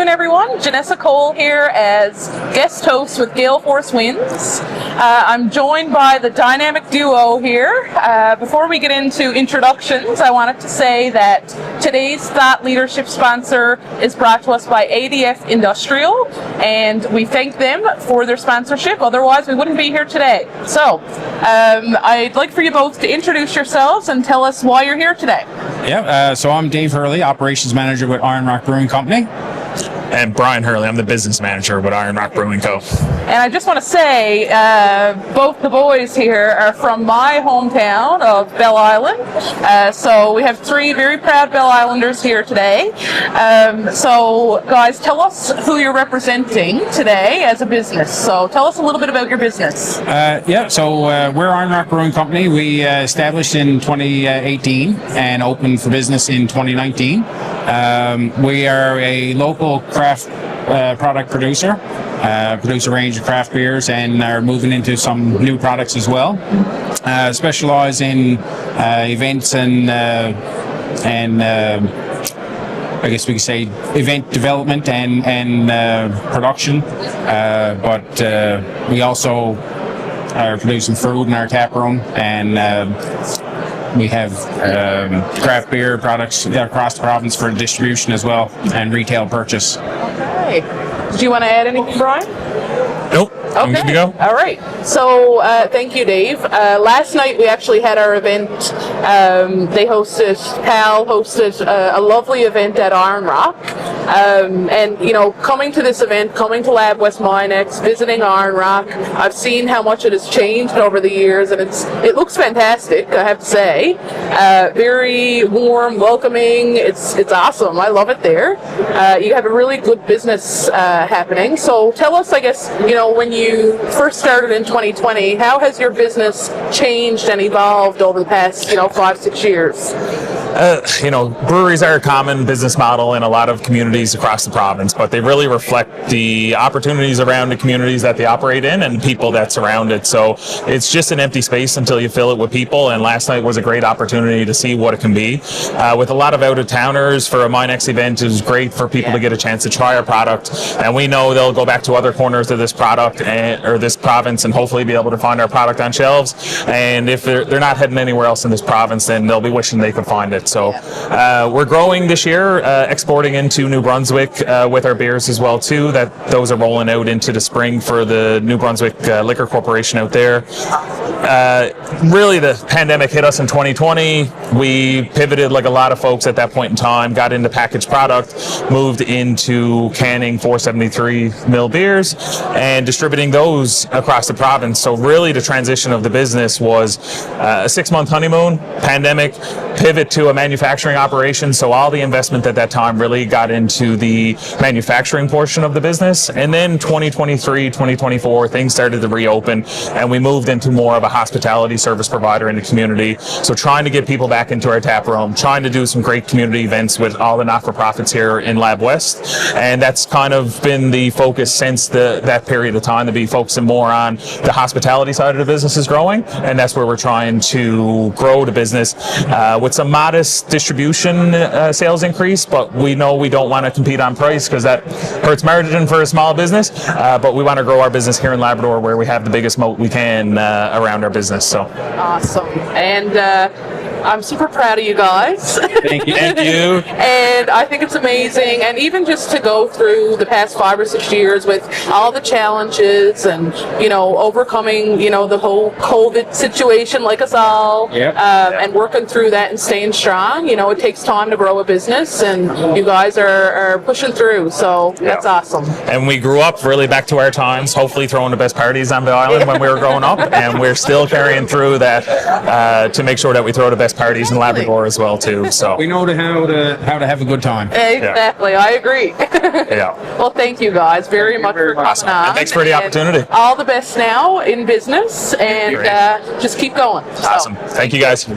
afternoon, everyone. Janessa Cole here as guest host with Gale Force Winds. I'm joined by the dynamic duo here. Before we get into introductions, I wanted to say that today's thought leadership sponsor is brought to us by ADF Industrial, and we thank them for their sponsorship. Otherwise, we wouldn't be here today. So, I'd like for you both to introduce yourselves and tell us why you're here today. So I'm Dave Hurley, Operations Manager with Iron Rock Brewing Company. And Brian Hurley, I'm the Business Manager with Iron Rock Brewing Co. And I just want to say, both the boys here are from my hometown of Bell Island. So we have three very proud Bell Islanders here today. So guys, tell us who you're representing today as a business. So tell us a little bit about your business. We're Iron Rock Brewing Company. We established in 2018 and opened for business in 2019. We are a local craft product producer, produce a range of craft beers and are moving into some new products as well. Specialize in events and I guess we could say event development and production, but we also are producing food in our tap room, and we have craft beer products across the province for distribution as well and retail purchase. Okay. Do you want to add anything, Brian? Nope. I'm good to go. All right. So thank you, Dave. Last night we actually had our event. Cal hosted a lovely event at Iron Rock. And, you know, coming to this event, coming to LabWest MINEx, visiting Iron Rock, I've seen how much it has changed over the years, and it looks fantastic, I have to say. Very warm, welcoming. It's awesome. I love it there. You have a really good business happening. So tell us, I guess, you know, when you first started in 2020, how has your business changed and evolved over the past, 5-6 years? Breweries are a common business model in a lot of communities across the province, but they really reflect the opportunities around the communities that they operate in and the people that surround it. So it's just an empty space until you fill it with people, and last night was a great opportunity to see what it can be. With a lot of out-of-towners for a MINEx event, it was great for people to get a chance to try our product, and we know they'll go back to other corners of this product or this province and hopefully be able to find our product on shelves. And if they're not heading anywhere else in this province, then they'll be wishing they could find it. So we're growing this year, exporting into New Brunswick with our beers as well too. Those are rolling out into the spring for the New Brunswick Liquor Corporation out there. Really, the pandemic hit us in 2020. We pivoted like a lot of folks at that point in time, got into packaged product, moved into canning 473 ml beers and distributing those across the province. So really the transition of the business was a 6-month honeymoon, pandemic, pivot to a manufacturing operation. So all the investment at that time really got into the manufacturing portion of the business. And then 2023, 2024, things started to reopen and we moved into more of a hospitality service provider in the community. So trying to get people back into our tap room, trying to do some great community events with all the not-for-profits here in LabWest. And that's kind of been the focus since that period of time, to be focusing more on the hospitality side of the business is growing. And that's where we're trying to grow the business with some modest distribution sales increase, but we know we don't want to compete on price because that hurts margin for a small business, but we want to grow our business here in Labrador where we have the biggest moat we can around our business. So awesome. And I'm super proud of you guys. Thank you. Thank you. And I think it's amazing. And even just to go through the past 5 or 6 years with all the challenges and, overcoming, the whole COVID situation like us all, and working through that and staying strong. It takes time to grow a business, and you guys are pushing through. So that's awesome. And we grew up really back to our times, hopefully throwing the best parties on the island when we were growing up, and we're still carrying through that to make sure that we throw the best parties in Labrador as well too. So We know how to have a good time. Exactly. I agree. Well, thank you guys very much for coming on. And thanks for the opportunity. All the best now in business, and just keep going. Awesome. Thank you guys.